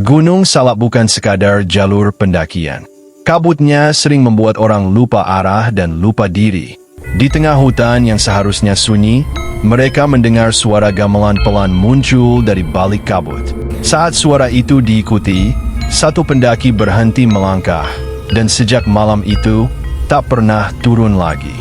Gunung Salak bukan sekadar jalur pendakian. Kabutnya sering membuat orang lupa arah dan lupa diri. Di tengah hutan yang seharusnya sunyi, mereka mendengar suara gamelan pelan muncul dari balik kabut. Saat suara itu diikuti, satu pendaki berhenti melangkah, dan sejak malam itu, tak pernah turun lagi.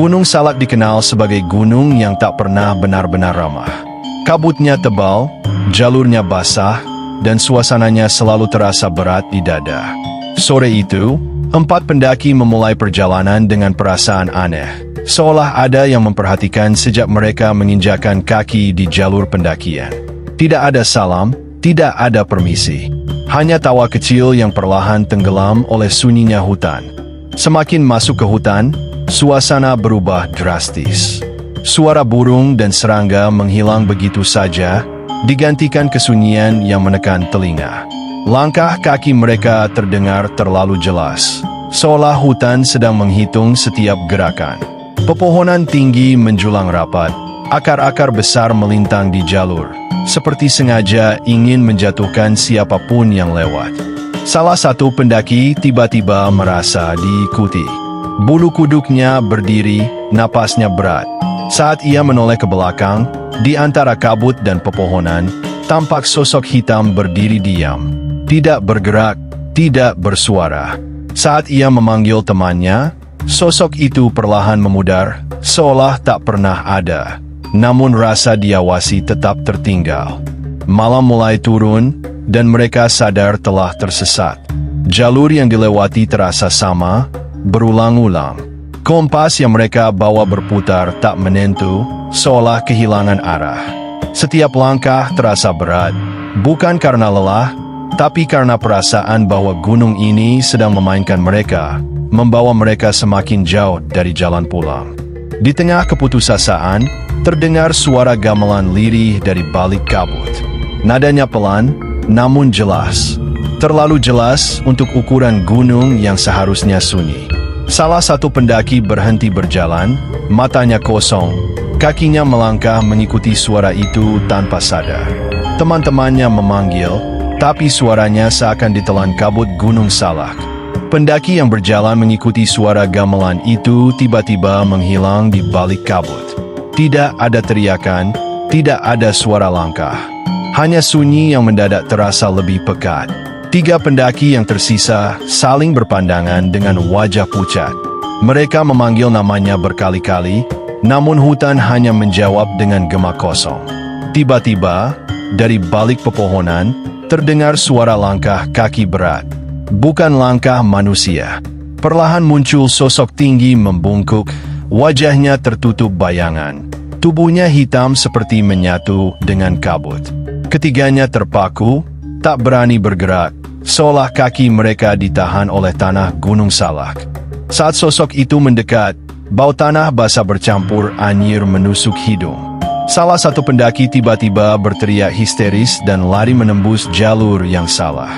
Gunung Salak dikenal sebagai gunung yang tak pernah benar-benar ramah. Kabutnya tebal, jalurnya basah, dan suasananya selalu terasa berat di dada. Sore itu, 4 pendaki memulai perjalanan dengan perasaan aneh, seolah ada yang memperhatikan sejak mereka menginjakan kaki di jalur pendakian. Tidak ada salam, tidak ada permisi. Hanya tawa kecil yang perlahan tenggelam oleh sunyinya hutan. Semakin masuk ke hutan, suasana berubah drastis. Suara burung dan serangga menghilang begitu saja, digantikan kesunyian yang menekan telinga. Langkah kaki mereka terdengar terlalu jelas, seolah hutan sedang menghitung setiap gerakan. Pepohonan tinggi menjulang rapat, akar-akar besar melintang di jalur, seperti sengaja ingin menjatuhkan siapapun yang lewat. Salah satu pendaki tiba-tiba merasa diikuti. Bulu kuduknya berdiri, napasnya berat. Saat ia menoleh ke belakang, di antara kabut dan pepohonan, tampak sosok hitam berdiri diam. Tidak bergerak, tidak bersuara. Saat ia memanggil temannya, sosok itu perlahan memudar, seolah tak pernah ada. Namun rasa diawasi tetap tertinggal. Malam mulai turun, dan mereka sadar telah tersesat. Jalur yang dilewati terasa sama, berulang-ulang. Kompas yang mereka bawa berputar tak menentu, seolah kehilangan arah. Setiap langkah terasa berat, bukan karena lelah, tapi karena perasaan bahwa gunung ini sedang memainkan mereka, membawa mereka semakin jauh dari jalan pulang. Di tengah keputusasaan, terdengar suara gamelan lirih dari balik kabut. Nadanya pelan, namun jelas. Terlalu jelas untuk ukuran gunung yang seharusnya sunyi. Salah satu pendaki berhenti berjalan, matanya kosong, kakinya melangkah mengikuti suara itu tanpa sadar. Teman-temannya memanggil, tapi suaranya seakan ditelan kabut Gunung Salak. Pendaki yang berjalan mengikuti suara gamelan itu tiba-tiba menghilang di balik kabut. Tidak ada teriakan, tidak ada suara langkah. Hanya sunyi yang mendadak terasa lebih pekat. 3 pendaki yang tersisa saling berpandangan dengan wajah pucat. Mereka memanggil namanya berkali-kali, namun hutan hanya menjawab dengan gema kosong. Tiba-tiba, dari balik pepohonan, terdengar suara langkah kaki berat. Bukan langkah manusia. Perlahan muncul sosok tinggi membungkuk, wajahnya tertutup bayangan. Tubuhnya hitam seperti menyatu dengan kabut. Ketiganya terpaku, tak berani bergerak, seolah kaki mereka ditahan oleh tanah Gunung Salak. Saat sosok itu mendekat, bau tanah basah bercampur anyir menusuk hidung. Salah satu pendaki tiba-tiba berteriak histeris dan lari menembus jalur yang salah.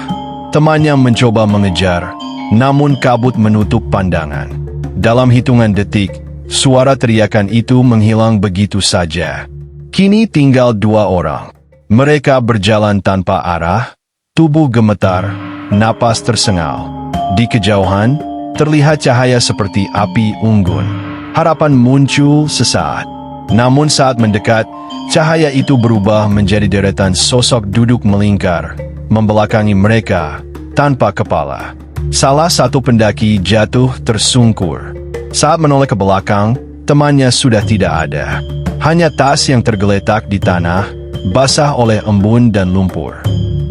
Temannya mencoba mengejar, namun kabut menutup pandangan. Dalam hitungan detik, suara teriakan itu menghilang begitu saja. Kini tinggal 2 orang. Mereka berjalan tanpa arah, tubuh gemetar, napas tersengal. Di kejauhan, terlihat cahaya seperti api unggun. Harapan muncul sesaat. Namun saat mendekat, cahaya itu berubah menjadi deretan sosok duduk melingkar, membelakangi mereka, tanpa kepala. Salah satu pendaki jatuh tersungkur. Saat menoleh ke belakang, temannya sudah tidak ada. Hanya tas yang tergeletak di tanah, basah oleh embun dan lumpur.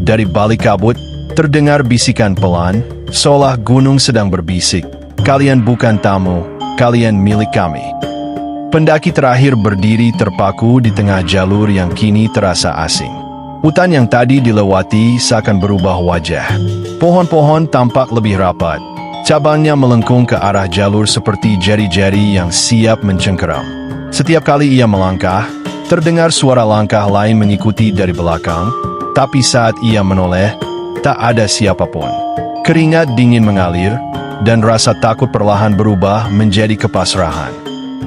Dari balik kabut, terdengar bisikan pelan, seolah gunung sedang berbisik, "Kalian bukan tamu, kalian milik kami." Pendaki terakhir berdiri terpaku di tengah jalur yang kini terasa asing. Hutan yang tadi dilewati seakan berubah wajah. Pohon-pohon tampak lebih rapat. Cabangnya melengkung ke arah jalur seperti jari-jari yang siap mencengkeram. Setiap kali ia melangkah, Terdengar suara langkah lain mengikuti dari belakang, tapi saat ia menoleh, tak ada siapapun. Keringat dingin mengalir, dan rasa takut perlahan berubah menjadi kepasrahan.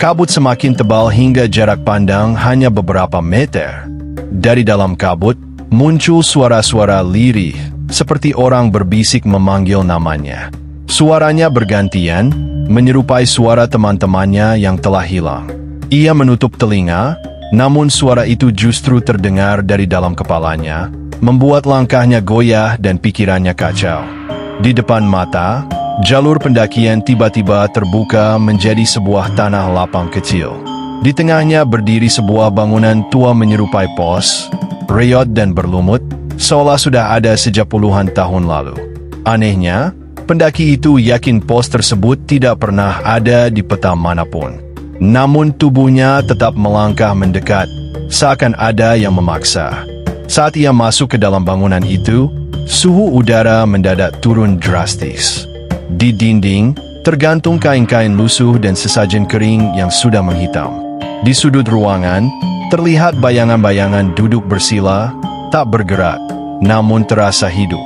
Kabut semakin tebal hingga jarak pandang hanya beberapa meter. Dari dalam kabut, muncul suara-suara lirih, seperti orang berbisik memanggil namanya. Suaranya bergantian, menyerupai suara teman-temannya yang telah hilang. Ia menutup telinga, namun suara itu justru terdengar dari dalam kepalanya, membuat langkahnya goyah dan pikirannya kacau. Di depan mata, jalur pendakian tiba-tiba terbuka menjadi sebuah tanah lapang kecil. Di tengahnya berdiri sebuah bangunan tua menyerupai pos, reot dan berlumut, seolah sudah ada sejak puluhan tahun lalu. Anehnya, pendaki itu yakin pos tersebut tidak pernah ada di peta manapun. Namun tubuhnya tetap melangkah mendekat, seakan ada yang memaksa. Saat ia masuk ke dalam bangunan itu, suhu udara mendadak turun drastis. Di dinding, tergantung kain-kain lusuh dan sesajen kering yang sudah menghitam. Di sudut ruangan, terlihat bayangan-bayangan duduk bersila, tak bergerak, namun terasa hidup.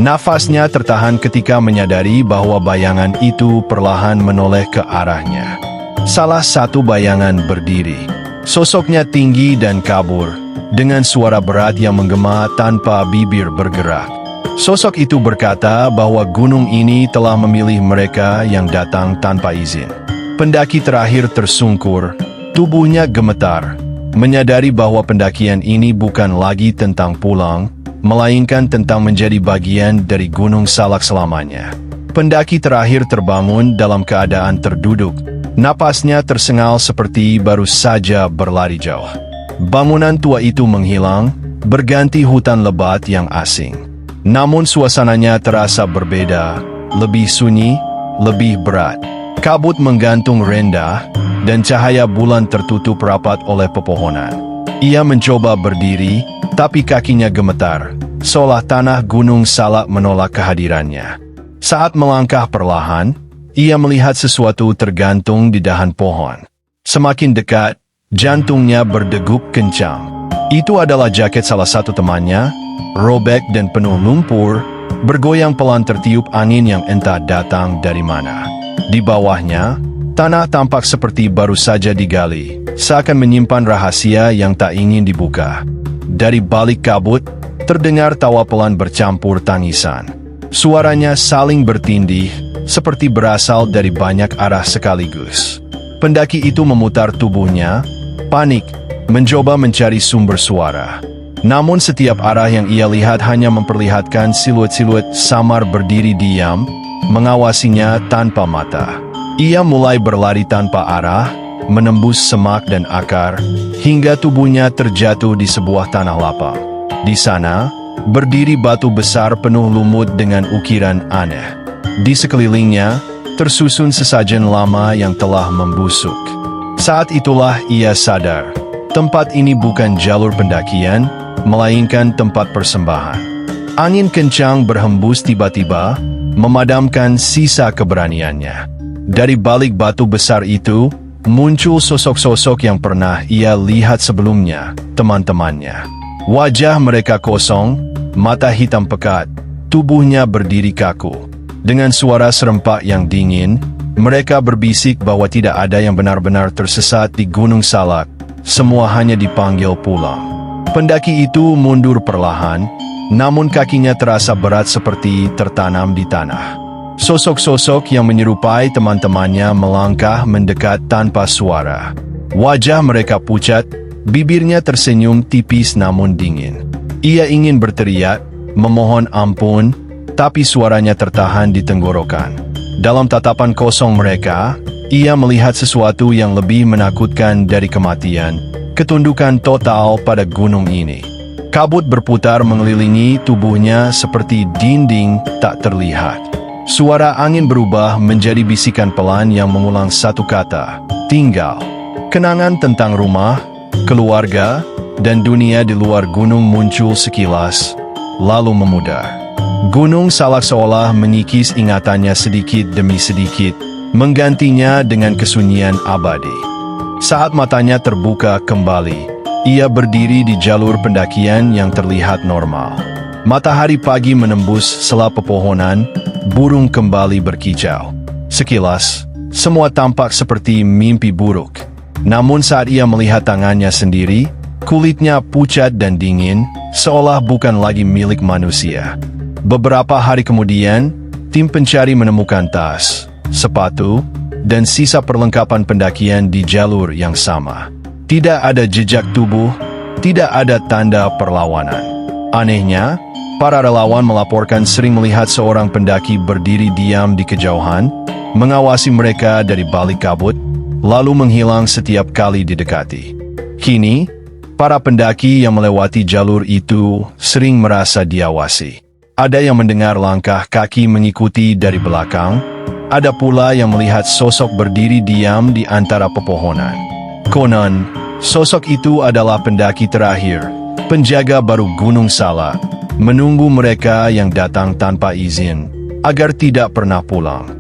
Nafasnya tertahan ketika menyadari bahwa bayangan itu perlahan menoleh ke arahnya. Salah satu bayangan berdiri. Sosoknya tinggi dan kabur, dengan suara berat yang menggema tanpa bibir bergerak. Sosok itu berkata bahwa gunung ini telah memilih mereka yang datang tanpa izin. Pendaki terakhir tersungkur, tubuhnya gemetar, menyadari bahwa pendakian ini bukan lagi tentang pulang, melainkan tentang menjadi bagian dari Gunung Salak selamanya. Pendaki terakhir terbangun dalam keadaan terduduk. Napasnya tersengal seperti baru saja berlari jauh. Bangunan tua itu menghilang, berganti hutan lebat yang asing. Namun suasananya terasa berbeda, lebih sunyi, lebih berat. Kabut menggantung rendah, dan cahaya bulan tertutup rapat oleh pepohonan. Ia mencoba berdiri, tapi kakinya gemetar, seolah tanah Gunung Salak menolak kehadirannya. Saat melangkah perlahan, ia melihat sesuatu tergantung di dahan pohon. Semakin dekat, jantungnya berdegup kencang. Itu adalah jaket salah satu temannya, robek dan penuh lumpur, bergoyang pelan tertiup angin yang entah datang dari mana. Di bawahnya, tanah tampak seperti baru saja digali, seakan menyimpan rahasia yang tak ingin dibuka. Dari balik kabut, terdengar tawa pelan bercampur tangisan. Suaranya saling bertindih, seperti berasal dari banyak arah sekaligus. Pendaki itu memutar tubuhnya, panik, mencoba mencari sumber suara. Namun setiap arah yang ia lihat hanya memperlihatkan siluet-siluet samar berdiri diam, mengawasinya tanpa mata. Ia mulai berlari tanpa arah, menembus semak dan akar, hingga tubuhnya terjatuh di sebuah tanah lapang. Di sana, berdiri batu besar penuh lumut dengan ukiran aneh. Di sekelilingnya, tersusun sesajen lama yang telah membusuk. Saat itulah ia sadar, tempat ini bukan jalur pendakian, melainkan tempat persembahan. Angin kencang berhembus tiba-tiba, memadamkan sisa keberaniannya. Dari balik batu besar itu, muncul sosok-sosok yang pernah ia lihat sebelumnya, teman-temannya. Wajah mereka kosong, mata hitam pekat, tubuhnya berdiri kaku. Dengan suara serempak yang dingin, mereka berbisik bahwa tidak ada yang benar-benar tersesat di Gunung Salak, semua hanya dipanggil pulang. Pendaki itu mundur perlahan, namun kakinya terasa berat seperti tertanam di tanah. Sosok-sosok yang menyerupai teman-temannya melangkah mendekat tanpa suara. Wajah mereka pucat, bibirnya tersenyum tipis namun dingin. Ia ingin berteriak, memohon ampun, tapi suaranya tertahan di tenggorokan. Dalam tatapan kosong mereka, ia melihat sesuatu yang lebih menakutkan dari kematian, ketundukan total pada gunung ini. Kabut berputar mengelilingi tubuhnya seperti dinding tak terlihat. Suara angin berubah menjadi bisikan pelan yang mengulang satu kata, tinggal. Kenangan tentang rumah, keluarga, dan dunia di luar gunung muncul sekilas, lalu memudar. Gunung Salak seolah mengikis ingatannya sedikit demi sedikit, menggantinya dengan kesunyian abadi. Saat matanya terbuka kembali, Ia berdiri di jalur pendakian yang terlihat normal. Matahari pagi menembus sela pepohonan, burung kembali berkicau. Sekilas, semua tampak seperti mimpi buruk. Namun saat ia melihat tangannya sendiri, kulitnya pucat dan dingin, seolah bukan lagi milik manusia. Beberapa hari kemudian, tim pencari menemukan tas, sepatu, dan sisa perlengkapan pendakian di jalur yang sama. Tidak ada jejak tubuh, tidak ada tanda perlawanan. Anehnya, para relawan melaporkan sering melihat seorang pendaki berdiri diam di kejauhan, mengawasi mereka dari balik kabut, lalu menghilang setiap kali didekati. Kini, para pendaki yang melewati jalur itu sering merasa diawasi. Ada yang mendengar langkah kaki mengikuti dari belakang, ada pula yang melihat sosok berdiri diam di antara pepohonan. Konon, sosok itu adalah pendaki terakhir, penjaga baru Gunung Salak, menunggu mereka yang datang tanpa izin, agar tidak pernah pulang.